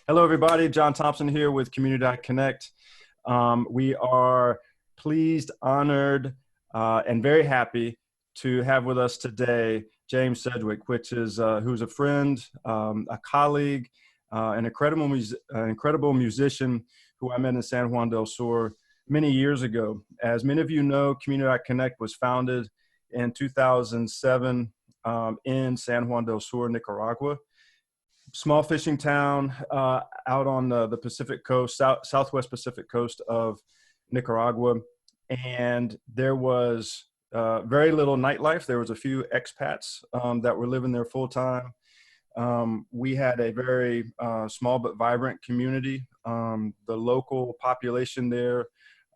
Hello, everybody. Jon Thompson here with Community.Connect. We are pleased, honored, and very happy to have with us today James Sedgewick, who's a friend, a colleague, an incredible musician who I met in San Juan Del Sur many years ago. As many of you know, Community.Connect was founded in 2007 in San Juan Del Sur, Nicaragua. Small fishing town out on the Pacific coast, southwest Pacific coast of Nicaragua. And there was very little nightlife. There was a few expats that were living there full time. We had a very small but vibrant community. The local population there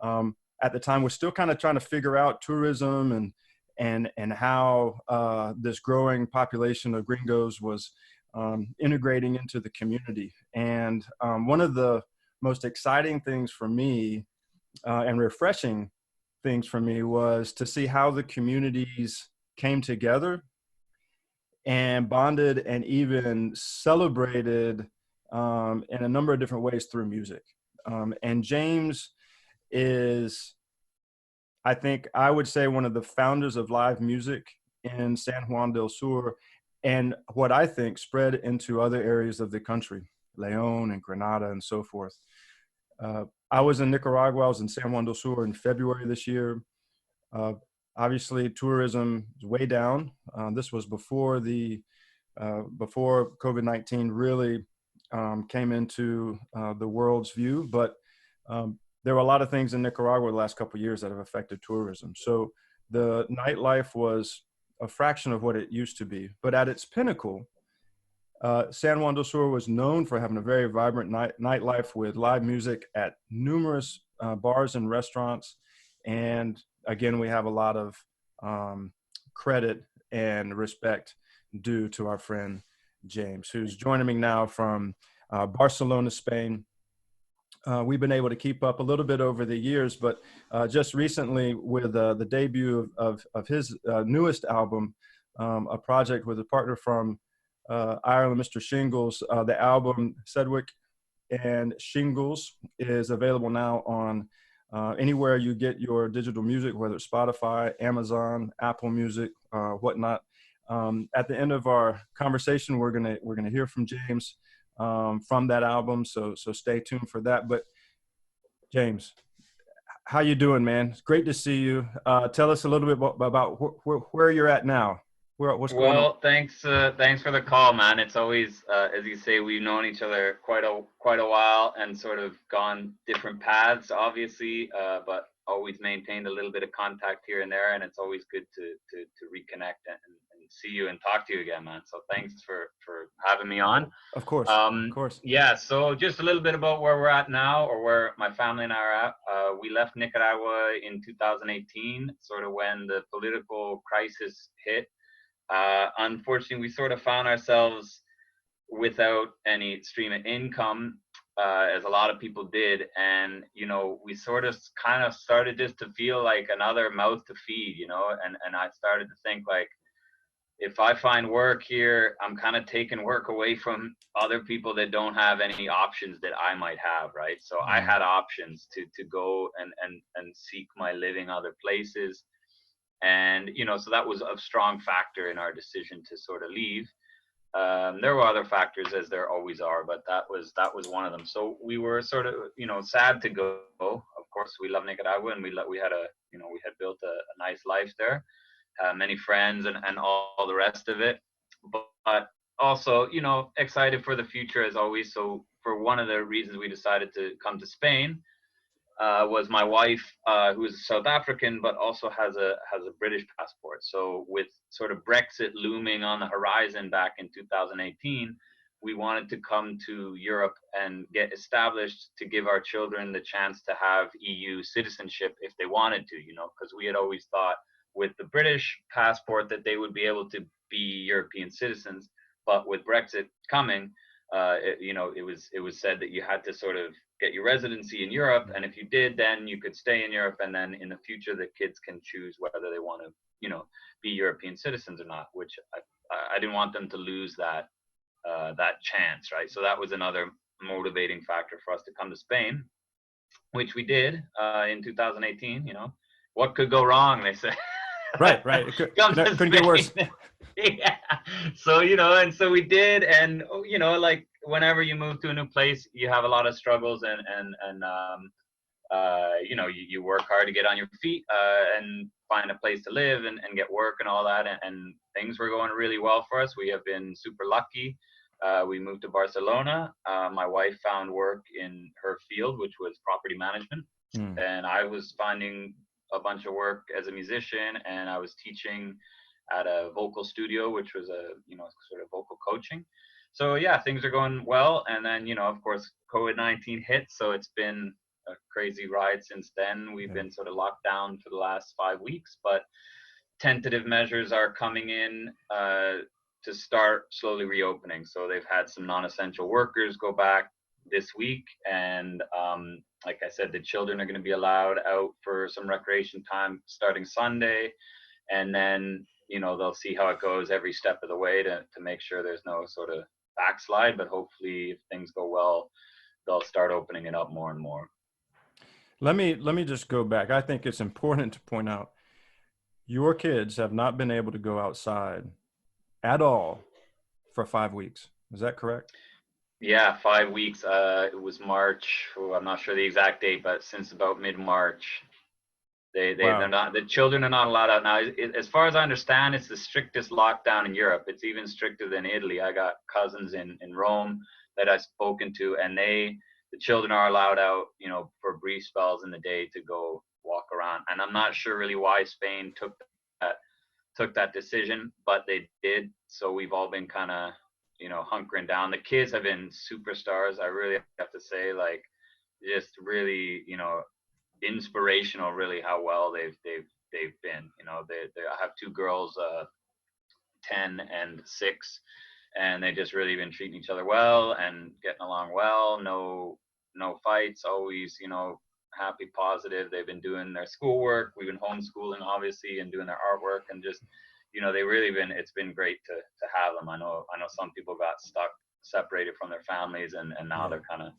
at the time was still kind of trying to figure out tourism and how this growing population of gringos was integrating into the community. And one of the most exciting things for me and refreshing things for me was to see how the communities came together and bonded and even celebrated in a number of different ways through music. And James is, I think I would say, one of the founders of live music in San Juan del Sur, and what I think spread into other areas of the country, Leon and Grenada and so forth. I was in Nicaragua. I was in San Juan del Sur in February this year. Obviously, tourism is way down. This was before before COVID-19 really came into the world's view, but there were a lot of things in Nicaragua the last couple of years that have affected tourism. So the nightlife was a fraction of what it used to be. But at its pinnacle, San Juan del Sur was known for having a very vibrant nightlife with live music at numerous bars and restaurants. And again, we have a lot of credit and respect due to our friend James, who's joining me now from Barcelona, Spain. We've been able to keep up a little bit over the years, but just recently with the debut of his newest album, a project with a partner from Ireland, Mr. Shingles, the album Sedgewick and Shingles is available now on anywhere you get your digital music, whether it's Spotify, Amazon, Apple Music, whatnot. At the end of our conversation, we're gonna hear from James from that album, so stay tuned for that. But James, how you doing, man? It's great to see you. Tell us a little bit about where you're at now. What's going on? Well, thanks for the call, man. It's always, as you say, we've known each other quite a while and sort of gone different paths, obviously, but always maintained a little bit of contact here and there, and it's always good to reconnect and see you and talk to you again, man. So thanks for having me on. Of course. Of course. Yeah, so just a little bit about where we're at now, or where my family and I are at. We left Nicaragua in 2018, sort of when the political crisis hit. Unfortunately, we sort of found ourselves without any stream of income, as a lot of people did. And, we sort of kind of started just to feel like another mouth to feed, and I started to think, like, if I find work here, I'm kind of taking work away from other people that don't have any options that I might have, right? So I had options to go and seek my living other places. And, so that was a strong factor in our decision to sort of leave. There were other factors, as there always are, but that was one of them. So we were sort of, sad to go. Of course, we love Nicaragua, and we had built a nice life there, many friends and all the rest of it. But also, excited for the future as always. So for one of the reasons we decided to come to Spain, was my wife, who is South African, but also has a British passport. So with sort of Brexit looming on the horizon back in 2018, we wanted to come to Europe and get established to give our children the chance to have EU citizenship if they wanted to, because we had always thought with the British passport that they would be able to be European citizens. But with Brexit coming, it was said that you had to sort of get your residency in Europe, and if you did, then you could stay in Europe, and then in the future the kids can choose whether they want to be European citizens or not, which I didn't want them to lose that chance, right? So that was another motivating factor for us to come to Spain, which we did in 2018. What could go wrong, they say. Right. It Come to couldn't get worse. Spain. Yeah. So, and so we did. And, like whenever you move to a new place, you have a lot of struggles you work hard to get on your feet and find a place to live and get work and all that. And things were going really well for us. We have been super lucky. We moved to Barcelona. My wife found work in her field, which was property management. And I was finding a bunch of work as a musician, and I was teaching at a vocal studio, which was a, sort of vocal coaching. So yeah, things are going well. And then, of course, COVID-19 hit. So it's been a crazy ride since then. We've been sort of locked down for the last 5 weeks, but tentative measures are coming in to start slowly reopening. So they've had some non-essential workers go back this week, and like I said, the children are going to be allowed out for some recreation time starting Sunday, and then they'll see how it goes every step of the way to make sure there's no sort of backslide. But hopefully, if things go well, they'll start opening it up more and more. Let me just go back. I think it's important to point out your kids have not been able to go outside at all for 5 weeks. Is that correct? Yeah, 5 weeks. It was March. I'm not sure the exact date, but since about mid-March, they're not. The children are not allowed out now. As far as I understand, it's the strictest lockdown in Europe. It's even stricter than Italy. I got cousins in Rome that I've spoken to, and the children are allowed out, for brief spells in the day to go walk around. And I'm not sure really why Spain took that decision, but they did. So we've all been kind of, hunkering down. The kids have been superstars. I really have to say, like, just really, inspirational, really, how well they've been. I have 2 girls, 10 and 6, and they just really been treating each other well and getting along well. No fights, always, happy, positive. They've been doing their schoolwork. We've been homeschooling, obviously, and doing their artwork, and just, they really it's been great to have them. I know some people got separated from their families, and now they're kind of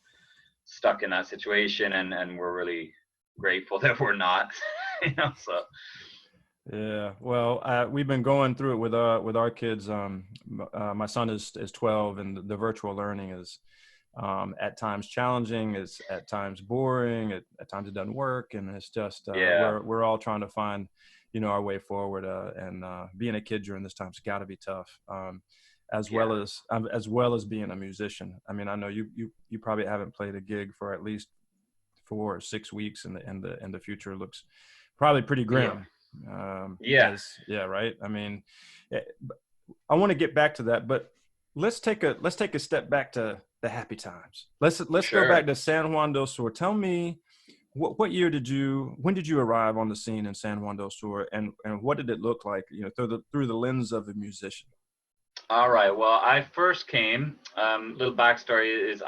stuck in that situation, and we're really grateful that we're not, so. Yeah, well, we've been going through it with our kids. My son is 12, and the virtual learning is at times challenging, is at times boring, at times it doesn't work, and it's just we're all trying to find our way forward. And being a kid during this time's got to be tough, as well as being a musician. I mean, I know you probably haven't played a gig for at least 4 or 6 weeks, and the future looks probably pretty grim. Right. I mean, I want to get back to that, but let's take a step back to the happy times. Let's go back to San Juan del Sur. Tell me, when did you arrive on the scene in San Juan del Sur, and what did it look like, through the lens of a musician? All right. Well, I first came, little backstory is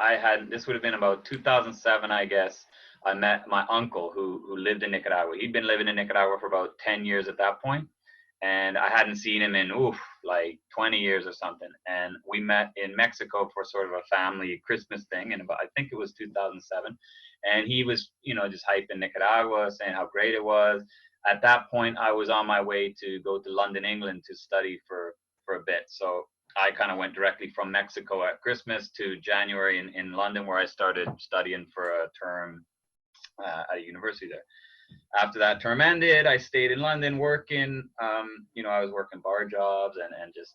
this would have been about 2007, I guess. I met my uncle who lived in Nicaragua. He'd been living in Nicaragua for about 10 years at that point, and I hadn't seen him in like 20 years or something. And we met in Mexico for sort of a family Christmas thing, and I think it was 2007. And he was, just hyping Nicaragua, saying how great it was. At that point, I was on my way to go to London, England, to study for a bit. So I kind of went directly from Mexico at Christmas to January in London, where I started studying for a term at a university there. After that term ended, I stayed in London working. I was working bar jobs and just,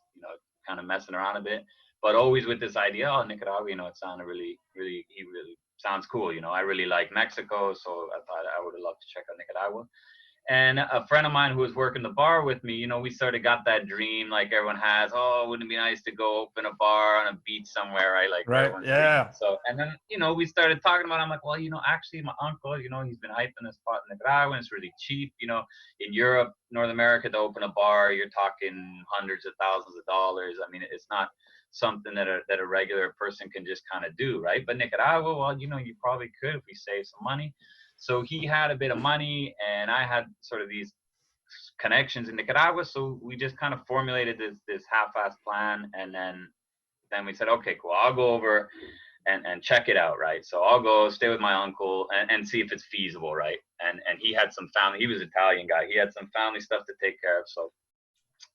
kind of messing around a bit, but always with this idea, Nicaragua, it sounded really, really, he really sounds cool. I really like Mexico, so I thought I would have loved to check out Nicaragua. And a friend of mine who was working the bar with me, we sort of got that dream like everyone has. Oh, wouldn't it be nice to go open a bar on a beach somewhere, right? Like, right, yeah. Dream. So, and then, we started talking about it. I'm like, well, actually my uncle, he's been hyping this spot in Nicaragua, and it's really cheap. In Europe, North America, to open a bar, you're talking hundreds of thousands of dollars. I mean, it's not something that a regular person can just kind of do, right? But Nicaragua, well, you probably could if we save some money. So he had a bit of money, and I had sort of these connections in Nicaragua. So we just kind of formulated this half-assed plan, and then we said, okay, cool, I'll go over. and check it out, right? So I'll go stay with my uncle and see if it's feasible, right? And he had some family. He was an Italian guy. He had some family stuff to take care of.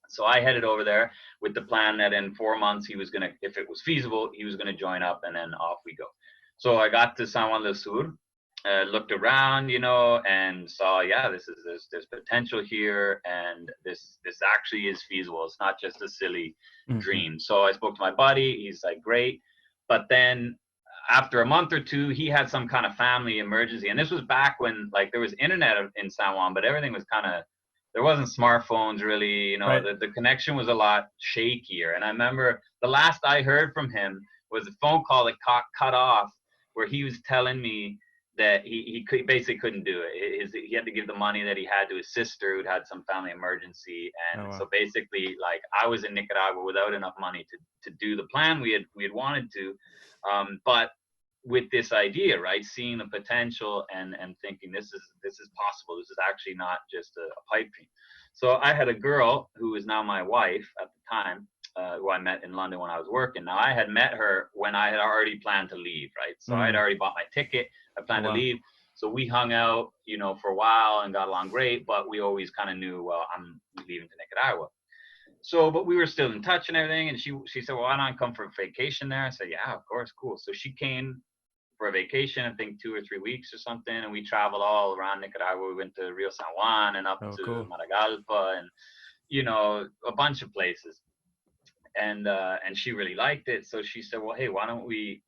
So I headed over there with the plan that in 4 months he was gonna, if it was feasible, he was gonna join up, and then off we go. So I got to San Juan del Sur, looked around, you know, and saw, yeah, there's potential here, and this actually is feasible. It's not just a silly dream. So I spoke to my buddy. He's like, great. But then after a month or two, he had some kind of family emergency, and this was back when like there was internet in San Juan, but everything was kind of, there wasn't smartphones really, you know, right. the connection was a lot shakier. And I remember the last I heard from him was a phone call that cut off, where he was telling me that he basically couldn't do it. He had to give the money that he had to his sister who'd had some family emergency. And so basically, like, I was in Nicaragua without enough money to do the plan we had wanted to. But with this idea, right, seeing the potential and thinking this is possible. This is actually not just a pipe dream. So I had a girl who is now my wife at the time, who I met in London when I was working. Now I had met her when I had already planned to leave, right? So I had already bought my ticket. I planned to leave. So we hung out, you know, for a while and got along great, but we always kind of knew, well, I'm leaving to Nicaragua. So, but we were still in touch and everything. And she said, well, why don't I come for a vacation there? I said, yeah, of course, cool. So she came for a vacation, I think 2 or 3 weeks or something. And we traveled all around Nicaragua. We went to Rio San Juan and up to Maragalpa and, you know, a bunch of places. And she really liked it. So she said, well, hey, why don't we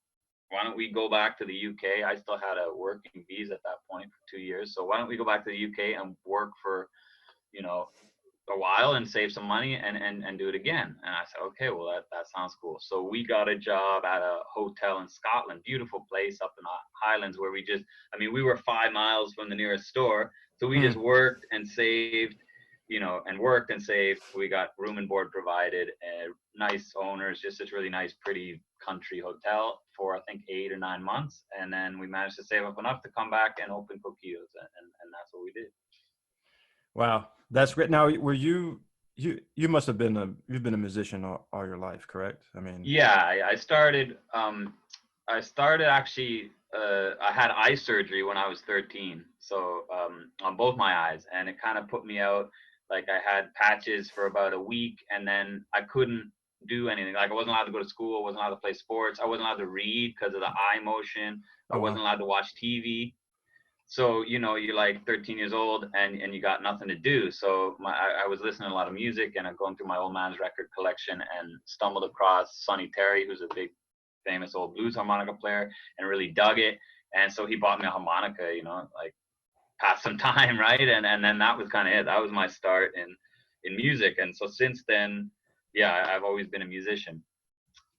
go back to the UK? I still had a working visa at that point for 2 years. So why don't we go back to the UK and work for, you know, a while and save some money and do it again? And I said, okay, well, that sounds cool. So we got a job at a hotel in Scotland, beautiful place up in the Highlands, where we were 5 miles from the nearest store. So we just worked and saved, you know, and worked and saved. We got room and board provided, nice owners, just this really nice, pretty country hotel for, I think, 8 or 9 months. And then we managed to save up enough to come back and open Coquitos. And that's what we did. Wow. That's great. Now, were you must have been you've been a musician all your life, correct? I mean, yeah, I started actually, I had eye surgery when I was 13. So, on both my eyes, and it kind of put me out. Like, I had patches for about a week, and then I couldn't do anything. Like, I wasn't allowed to go to school. I wasn't allowed to play sports. I wasn't allowed to read because of the eye motion. I wasn't allowed to watch TV. So, you know, you're like 13 years old and you got nothing to do. So I was listening to a lot of music, and I'm going through my old man's record collection and stumbled across Sonny Terry, who's a big, famous old blues harmonica player, and really dug it. And so he bought me a harmonica, you know, like, pass some time, right? And then that was kind of it. That was my start in music. And so since then, yeah, I've always been a musician.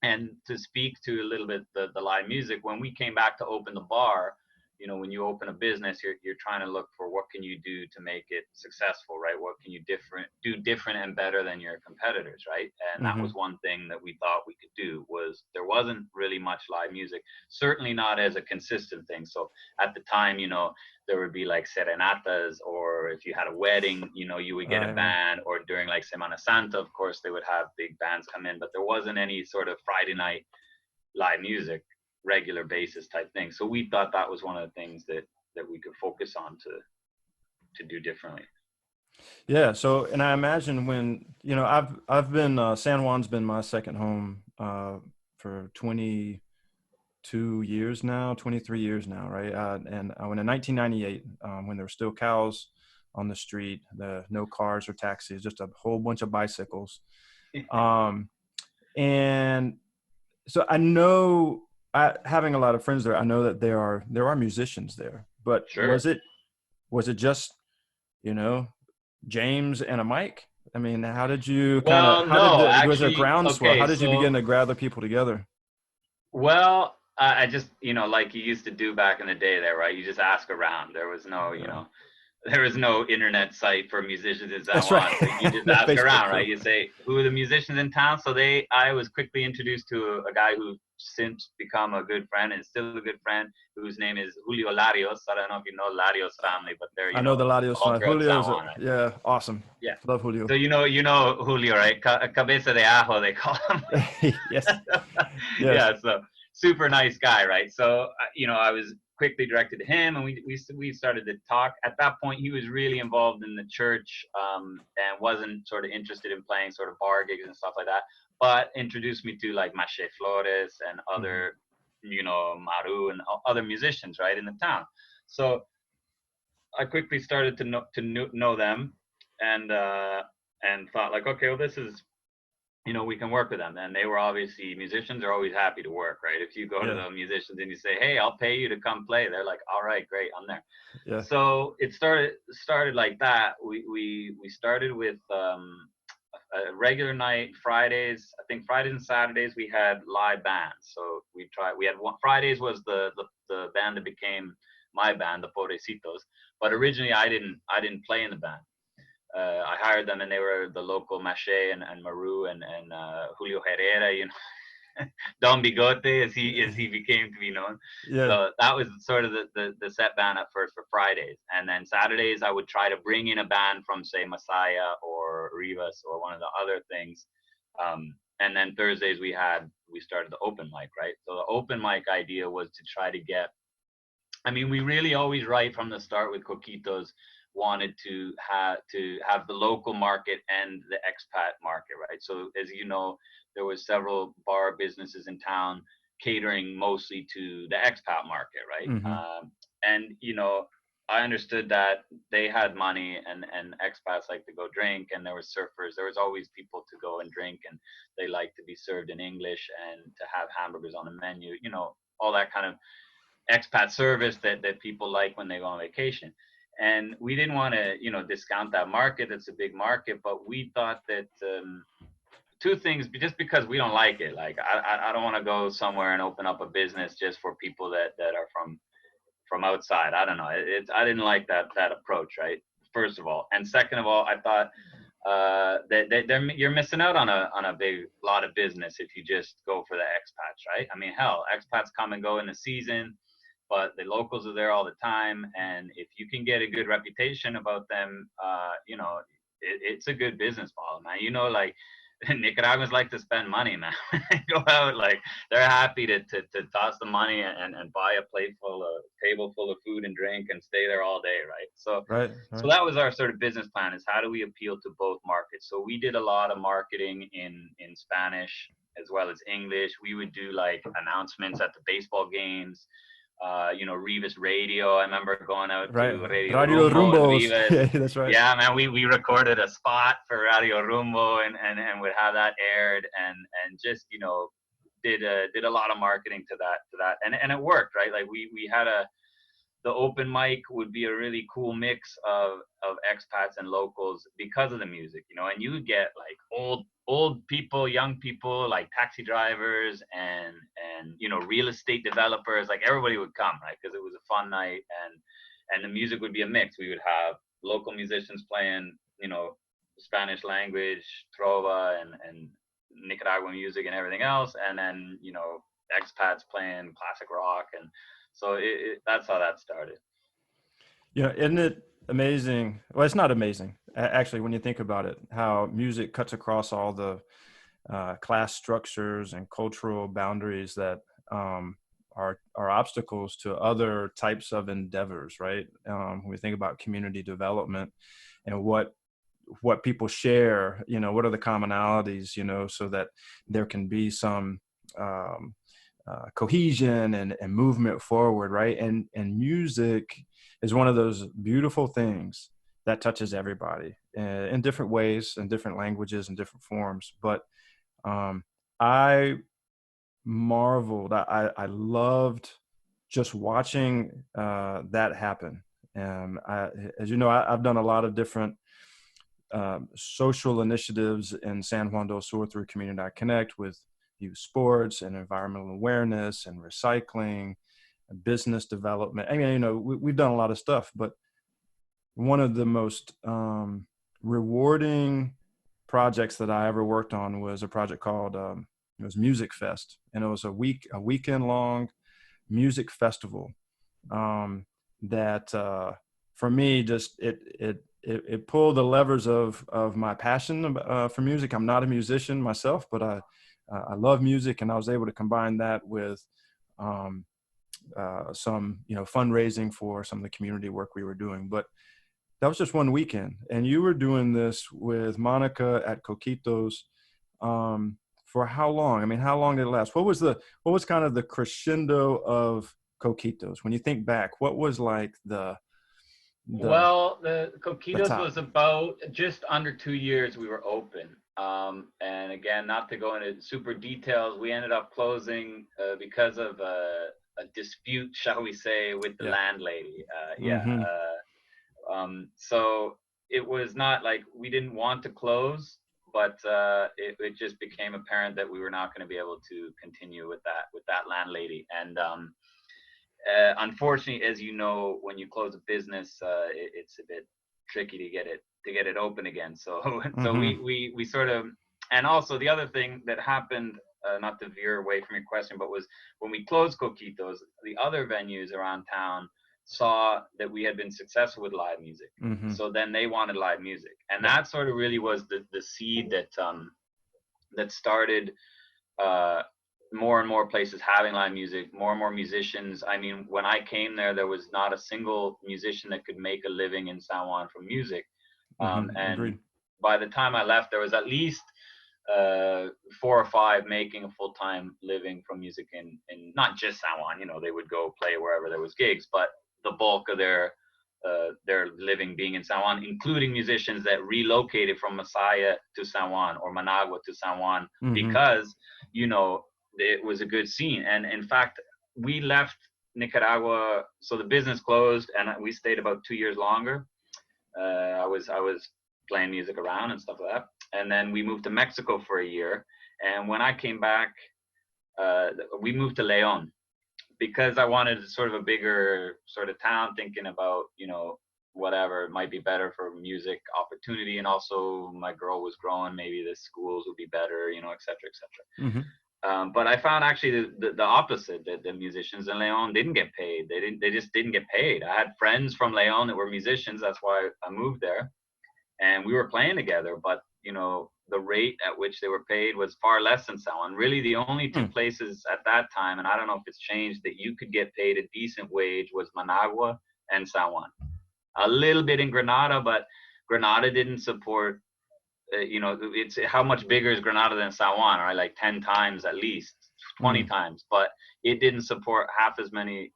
And to speak to a little bit the live music, when we came back to open the bar, you know, when you open a business, you're trying to look for what can you do to make it successful, right? What can you do different and better than your competitors, right? And that was one thing that we thought we could do. Was there wasn't really much live music, certainly not as a consistent thing. So at the time, you know, there would be like serenatas, or if you had a wedding, you know, you would get a band, or during like Semana Santa, of course, they would have big bands come in, but there wasn't any sort of Friday night live music, regular basis type thing. So we thought that was one of the things that we could focus on to do differently. Yeah. So, and I imagine when, you know, I've been, San Juan's been my second home for 22 years now, 23 years now, right? And I went in 1998 when there were still cows on the street, no cars or taxis, just a whole bunch of bicycles. And so I know, having a lot of friends there, I know that there are musicians there, but was it just, you know, James and a mic? I mean, how did you was there groundswell? How did you begin to gather people together? Well, I just, you know, like you used to do back in the day there, right? You just ask around. There was no, you know, there was no internet site for musicians in San Juan. So you just ask around, right? You say, who are the musicians in town? So I was quickly introduced to a guy who since become a good friend and still a good friend, whose name is Julio Larios. I don't know if you know Larios family, but they're, I know the Larios family. Julio's, right? Yeah, awesome. Yeah, love Julio. So you know Julio, right? Cabeza de ajo, they call him. Yes. Yeah. super nice guy, right? So, I was quickly directed to him, and we started to talk. At that point, he was really involved in the church, and wasn't sort of interested in playing sort of bar gigs and stuff like that, but introduced me to like Mache Flores and other, Maru and other musicians, right, in the town. So I quickly started to know them, and thought like, okay, well, this is, we can work with them. And they were obviously musicians. They're always happy to work, right? If you go to the musicians and you say, hey, I'll pay you to come play, they're like, all right, great, I'm there. Yeah. So it started like that. We started with a regular night, Fridays. I think Fridays and Saturdays we had live bands. So we had one. Fridays was the band that became my band, the Pobrecitos. But originally I didn't play in the band. I hired them, and they were the local Mache and Maru and Julio Herrera, Don Bigote, as he became to be known. Yeah. So that was sort of the set band at first for Fridays. And then Saturdays I would try to bring in a band from, say, Masaya or Rivas or one of the other things. And then Thursdays we started the open mic, right? So the open mic idea was to try to get, we really always, right from the start with Coquitos, wanted to have the local market and the expat market, right? So as you know, there was several bar businesses in town catering mostly to the expat market, right? Mm-hmm. And I understood that they had money, and expats like to go drink, and there was surfers. There was always people to go and drink, and they like to be served in English and to have hamburgers on the menu, all that kind of expat service that people like when they go on vacation. And we didn't want to, discount that market. It's a big market, but we thought that two things, just because we don't like it. Like I don't want to go somewhere and open up a business just for people that are from outside. I don't know. I didn't like that approach, right? First of all, and second of all, I thought that you're missing out on a big lot of business if you just go for the expats, right? Hell, expats come and go in the season, but the locals are there all the time. And if you can get a good reputation about them, it's a good business model, man. Like Nicaraguans like to spend money, man. Go out, like they're happy to toss the money and buy a table full of food and drink and stay there all day, right? So So that was our sort of business plan, is how do we appeal to both markets? So we did a lot of marketing in Spanish as well as English. We would do like announcements at the baseball games. Rivas Radio. I remember going out to Radio Rumbo and Rivas. Yeah, that's right. Yeah, man, we recorded a spot for Radio Rumbo and would have that aired, and just did a lot of marketing to that, and it worked, right? Like we had the open mic would be a really cool mix of expats and locals because of the music, and you would get like old people, young people, like taxi drivers and real estate developers. Like everybody would come, right? Because it was a fun night, and the music would be a mix. We would have local musicians playing, Spanish language, trova and Nicaraguan music and everything else, and then expats playing classic rock. And so that's how that started. Isn't it amazing? Well, it's not amazing, actually, when you think about it, how music cuts across all the class structures and cultural boundaries that are obstacles to other types of endeavors, right? When we think about community development and what people share, what are the commonalities, so that there can be some cohesion and movement forward, right? And music is one of those beautiful things that touches everybody in different ways, in different languages and different forms. But I marveled, I loved just watching that happen. And as you know, I've done a lot of different social initiatives in San Juan Del Sur through Community.Connect with youth sports and environmental awareness and recycling and business development. We've done a lot of stuff, but one of the most rewarding projects that I ever worked on was a project called it was Music Fest, and it was a weekend long music festival that for me just it pulled the levers of my passion for music. I'm not a musician myself, but I love music, and I was able to combine that with some, fundraising for some of the community work we were doing. But that was just one weekend. And you were doing this with Monica at Coquito's for how long? I mean, how long did it last? What was kind of the crescendo of Coquito's? When you think back, what was like well, the Coquitos top? was about just under 2 years we were open. And again, not to go into super details, we ended up closing because of a dispute, shall we say, with the landlady. Mm-hmm. So it was not like we didn't want to close, but it just became apparent that we were not going to be able to continue with that landlady. And unfortunately, as you know, when you close a business, it's a bit tricky to get it open again. So so we sort of, and also the other thing that happened, not to veer away from your question, but was when we closed Coquitos, the other venues around town saw that we had been successful with live music. So then they wanted live music, and that sort of really was the seed that started more and more places having live music, more and more musicians. I mean, when I came there was not a single musician that could make a living in San Juan from music. And Agreed. by the time I left, there was at least 4 or 5 making a full-time living from music in not just San Juan. They would go play wherever there was gigs, but the bulk of their living being in San Juan, including musicians that relocated from Masaya to San Juan or Managua to San Juan because, it was a good scene. And in fact, we left Nicaragua, so the business closed, and we stayed about 2 years longer. I was playing music around and stuff like that. And then we moved to Mexico for a year. And when I came back, we moved to Leon because I wanted sort of a bigger sort of town, thinking about, whatever might be better for music opportunity. And also my girl was growing, maybe the schools would be better, et cetera, et cetera. But I found actually the opposite, that the musicians in Leon didn't get paid. They just didn't get paid. I had friends from Leon that were musicians. That's why I moved there, and we were playing together. But the rate at which they were paid was far less than San Juan. Really, the only 2 places at that time, and I don't know if it's changed, that you could get paid a decent wage was Managua and San Juan. A little bit in Granada, but Granada didn't support. It's how much bigger is Granada than San Juan, right? Like 10 times at least, 20 times, but it didn't support half as many,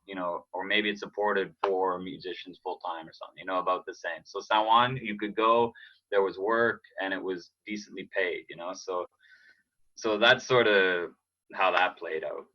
or maybe it supported 4 musicians full time or something, about the same. So San Juan, you could go, there was work, and it was decently paid, so that's sort of how that played out.